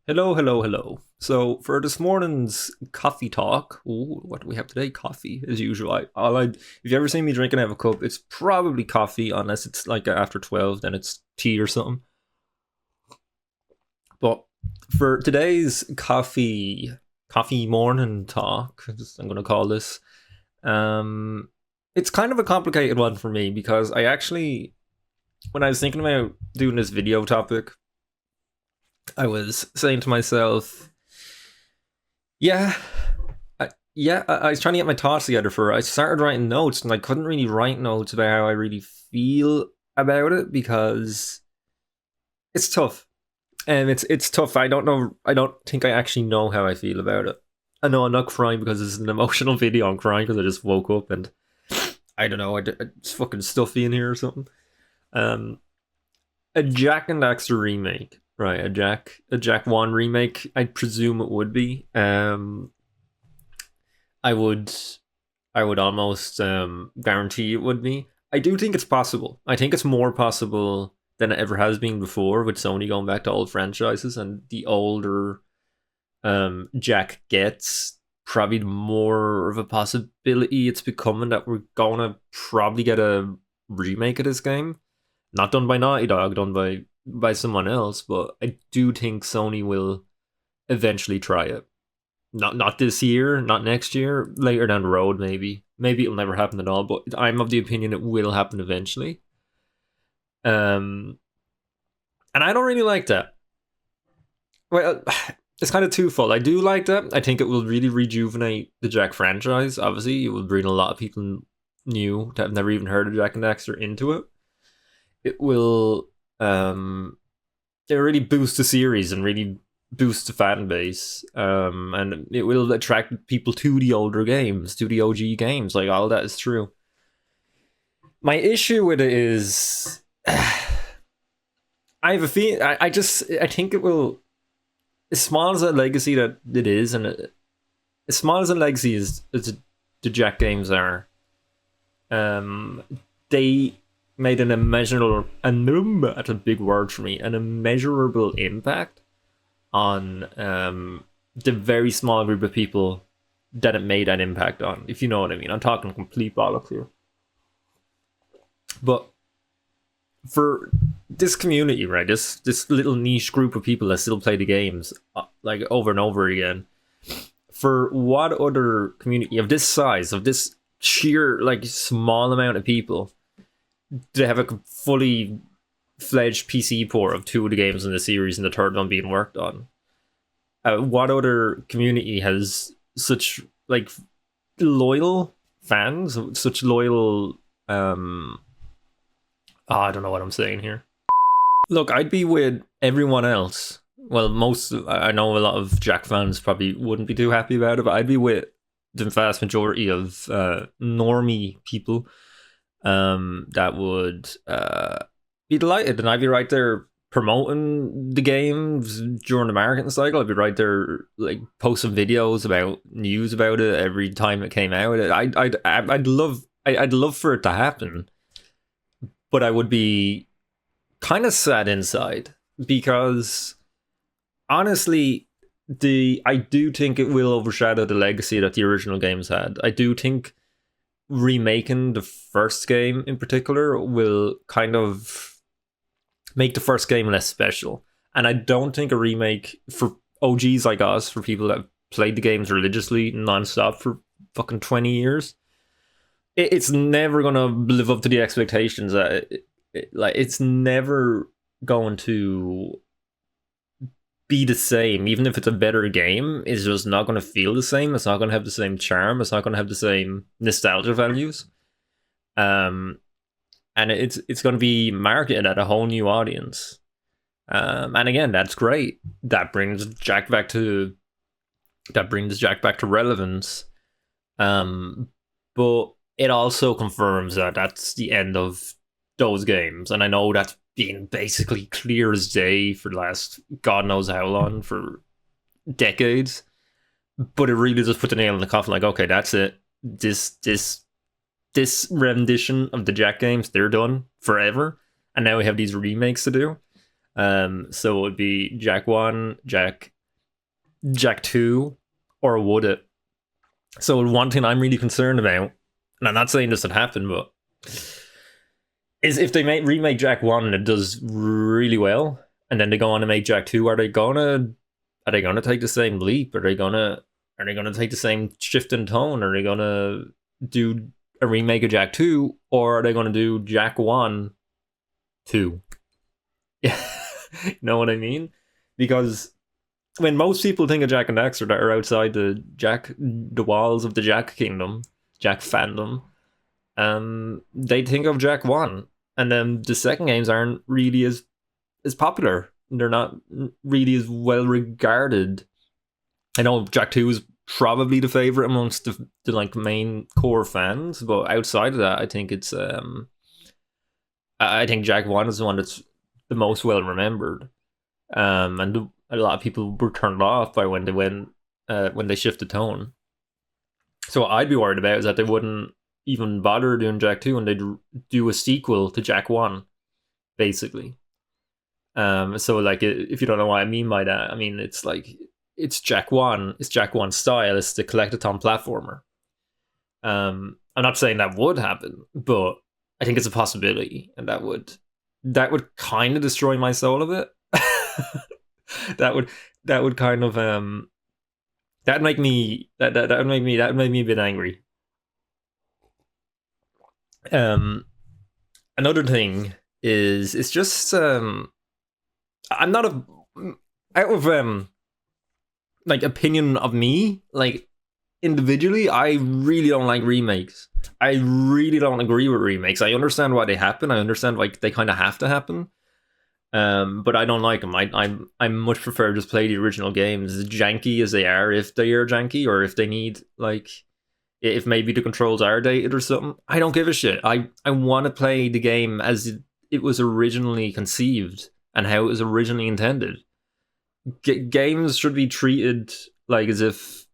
Hello, hello, hello. So for this morning's coffee talk, ooh, what do we have today? Coffee, as usual. If you ever see me drinking out of a cup, it's probably coffee, unless it's like after 12, then it's tea or something. But for today's coffee morning talk, as I'm gonna call this, um, it's kind of a complicated one for me because when I was thinking about doing this video topic, I was saying to myself, yeah, I was trying to get my thoughts together for it. I started writing notes and I couldn't really write notes about how I really feel about it because it's tough. And it's tough. I don't know. I don't think I actually know how I feel about it. I know I'm not crying because it's an emotional video. I'm crying because I just woke up and I don't know. It's fucking stuffy in here or something. Um, a Jak and Daxter remake, right? A Jak 1 remake. I presume it would be. I would I would almost guarantee it would be. I do think it's possible. I think it's more possible than it ever has been before, with Sony going back to old franchises, and the older Jak gets, probably more of a possibility it's becoming that we're gonna probably get a remake of this game. Not done by Naughty Dog, done by someone else, but I do think Sony will eventually try it. Not this year, not next year, later down the road, maybe. Maybe it'll never happen at all, but I'm of the opinion it will happen eventually. Um, and I don't really like that. Well, it's kind of twofold. I do like that. I think it will really rejuvenate the Jak franchise. Obviously, it will bring a lot of people new that have never even heard of Jak and Daxter into it. It will it really boost the series and really boost the fan base, and it will attract people to the older games, to the OG games. Like, all that is true. My issue with it is, I have a feeling. I think it will, as small as a legacy that it is, and as small as a legacy as the Jak games are, they made an immeasurable, that's a big word for me, an immeasurable impact on the very small group of people that it made that impact on, if you know what I mean. I'm talking complete bollocks here. But for this community, right, this little niche group of people that still play the games like over and over again, for what other community of this size, of this sheer like small amount of people, they have a fully fledged PC port of two of the games in the series and the third one being worked on? What other community has such like loyal fans, such loyal I don't know what I'm saying here. Look, I'd be with everyone else. Well, I know a lot of Jak fans probably wouldn't be too happy about it, but I'd be with the vast majority of normie people that would be delighted, and I'd be right there promoting the games during the marketing cycle. I'd be right there, like, posting videos about news about it every time it came out. I'd love for it to happen, but I would be kind of sad inside because, honestly, I do think it will overshadow the legacy that the original games had. I do think remaking the first game in particular will kind of make the first game less special. And I don't think a remake for OGs like us, for people that played the games religiously non-stop for fucking 20 years, it's never gonna live up to the expectations. It's never going to be the same. Even if it's a better game, it's just not going to feel the same. It's not going to have the same charm. It's not going to have the same nostalgia values. And it's going to be marketed at a whole new audience. And again, that's great. That brings Jak back to relevance. But it also confirms that that's the end of those games. And I know that's been basically clear as day for the last God knows how long, for decades. But it really just put the nail in the coffin. Like, okay, that's it. This rendition of the Jak games, they're done forever, and now we have these remakes to do. So it would be Jak 1, Jak Jak 2, or would it? So one thing I'm really concerned about, and I'm not saying this would happen, but is if they remake Jak 1 and it does really well, and then they go on to make Jak 2, are they gonna take the same leap? Are they gonna take the same shift in tone? Are they gonna do a remake of Jak 2, or are they gonna do Jak 1 2? Yeah, you know what I mean? Because when most people think of Jak and Daxter that are outside the walls of the Jak kingdom, Jak fandom, they think of Jak 1, and then the second games aren't really as popular. They're not really as well regarded. I know Jak 2 is probably the favorite amongst the like main core fans, but outside of that, I think it's I think Jak 1 is the one that's the most well remembered. And a lot of people were turned off by when they shifted tone. So what I'd be worried about is that they wouldn't even bother doing Jak 2 and they'd do a sequel to Jak 1, basically. So like, if you don't know what I mean by that, I mean it's like it's Jak 1, it's Jak 1 style, it's the collectathon platformer. I'm not saying that would happen, but I think it's a possibility, and that would kind of destroy my soul a bit. that would kind of that would make me a bit angry. Another thing is, it's just I'm not out of like opinion of me, like individually, I really don't like remakes. I really don't agree with remakes. I understand why they happen. I understand like they kind of have to happen. But I don't like them. I much prefer just play the original games, as janky as they are, if they are janky, or if they need like, if maybe the controls are dated or something. I don't give a shit. I want to play the game as it was originally conceived and how it was originally intended. Games should be treated like as if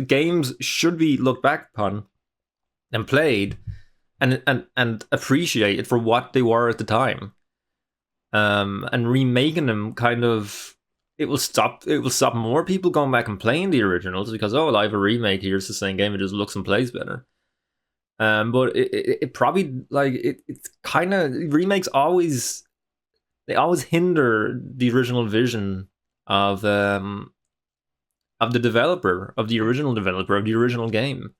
games should be looked back upon and played and appreciated for what they were at the time. And remaking them kind of, it will stop more people going back and playing the originals, because I have a remake here, it's the same game, it just looks and plays better. But it probably like it's kind of, remakes always hinder the original vision of the developer, of the original developer of the original game.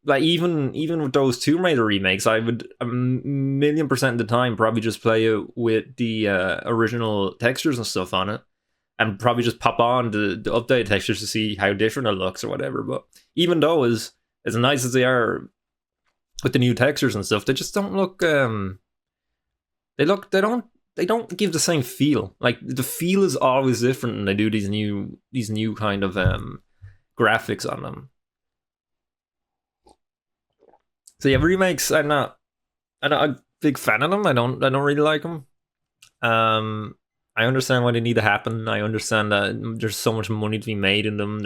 Like even with those Tomb Raider remakes, I would 1,000,000% of the time probably just play it with the original textures and stuff on it, and probably just pop on the updated textures to see how different it looks or whatever. But even though as nice as they are with the new textures and stuff, they just don't look they don't give the same feel. Like the feel is always different when they do these new kind of graphics on them. So yeah, remakes, I'm not a big fan of them. I don't really like them. I understand why they need to happen. I understand that there's so much money to be made in them.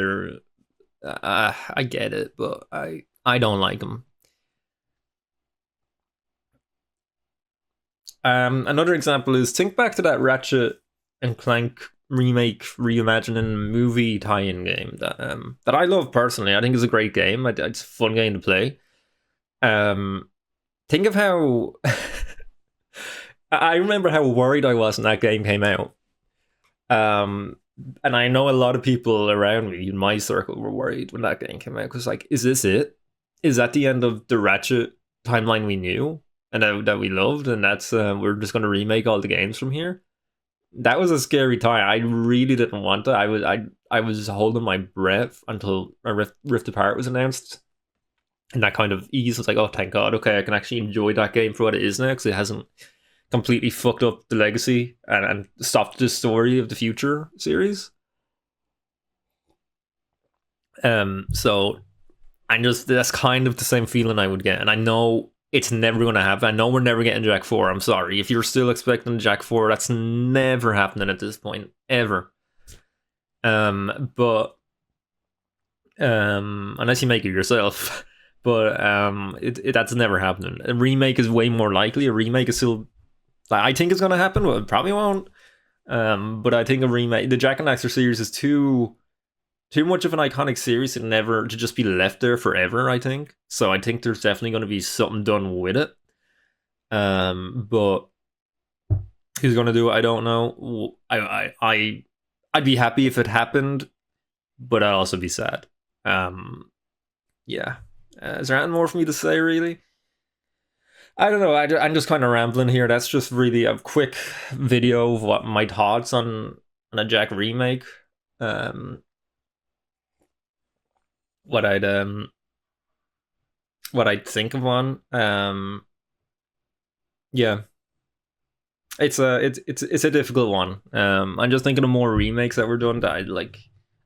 I get it, but I don't like them. Another example is, think back to that Ratchet and Clank remake, reimagining movie tie-in game that I love personally. I think it's a great game. It's a fun game to play. Think of how I remember how worried I was when that game came out. And I know a lot of people around me in my circle were worried when that game came out, because like, is this it? Is that the end of the Ratchet timeline we knew and that we loved, and that's we're just going to remake all the games from here? That was a scary time. I really didn't want to. I was holding my breath until a Rift Apart was announced. And that kind of ease was like, oh, thank God, okay, I can actually enjoy that game for what it is now, because it hasn't completely fucked up the legacy and stopped the story of the future series. So that's kind of the same feeling I would get, and I know it's never going to happen. I know we're never getting Jak 4. I'm sorry if you're still expecting Jak 4. That's never happening at this point, ever. But unless you make it yourself. But that's never happening. A remake is way more likely. A remake is still, like, I think it's gonna happen, but it probably won't. But I think a remake, the Jak and Daxter series is too much of an iconic series to just be left there forever, I think. So I think there's definitely going to be something done with it. But who's going to do it? I don't know. I'd be happy if it happened, but I'd also be sad. Yeah. Is there anything more for me to say, really? I don't know. I'm just kind of rambling here. That's just really a quick video of what my thoughts on a Jak remake. What I'd think of one. Yeah, it's a difficult one. I'm just thinking of more remakes that were done that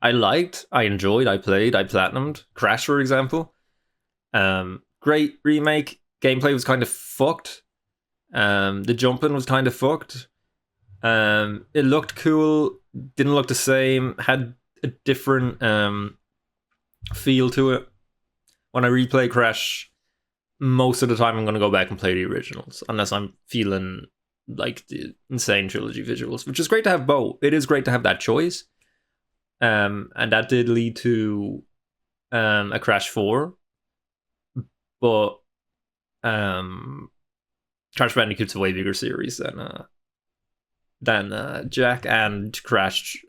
I liked, I enjoyed, I played, I platinumed. Crash, for example. Great remake. Gameplay was kind of fucked. The jumping was kind of fucked. It looked cool. Didn't look the same. Had a different feel to it. When I replay Crash, most of the time I'm going to go back and play the originals, unless I'm feeling like the insane trilogy visuals, which is great to have both. It is great to have that choice. And that did lead to a Crash 4. But Crash Bandicoot's a way bigger series than Jak, and Crash.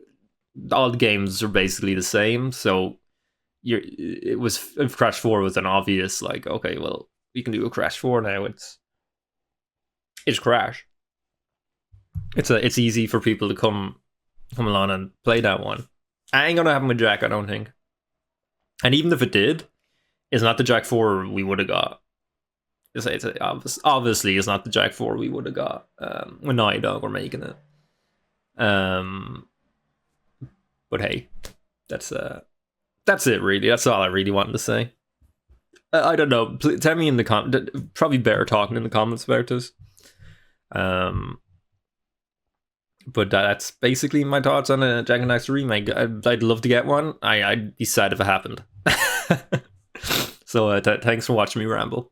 All the games are basically the same, so if Crash 4 was an obvious, like, okay, well, we can do a Crash 4 now. It's Crash. It's easy for people to come along and play that one. I ain't gonna happen with Jak, I don't think. And even if it did, it's not the Jak 4 we would have got. Obviously, it's not the Jak 4 we would have got when Naughty Dog were making it. But hey, that's it, really. That's all I really wanted to say. I don't know. Please, tell me in the comments. Probably better talking in the comments about this. But that's basically my thoughts on a Jak and Daxter remake. I'd love to get one. I'd be sad if it happened. So thanks for watching me ramble.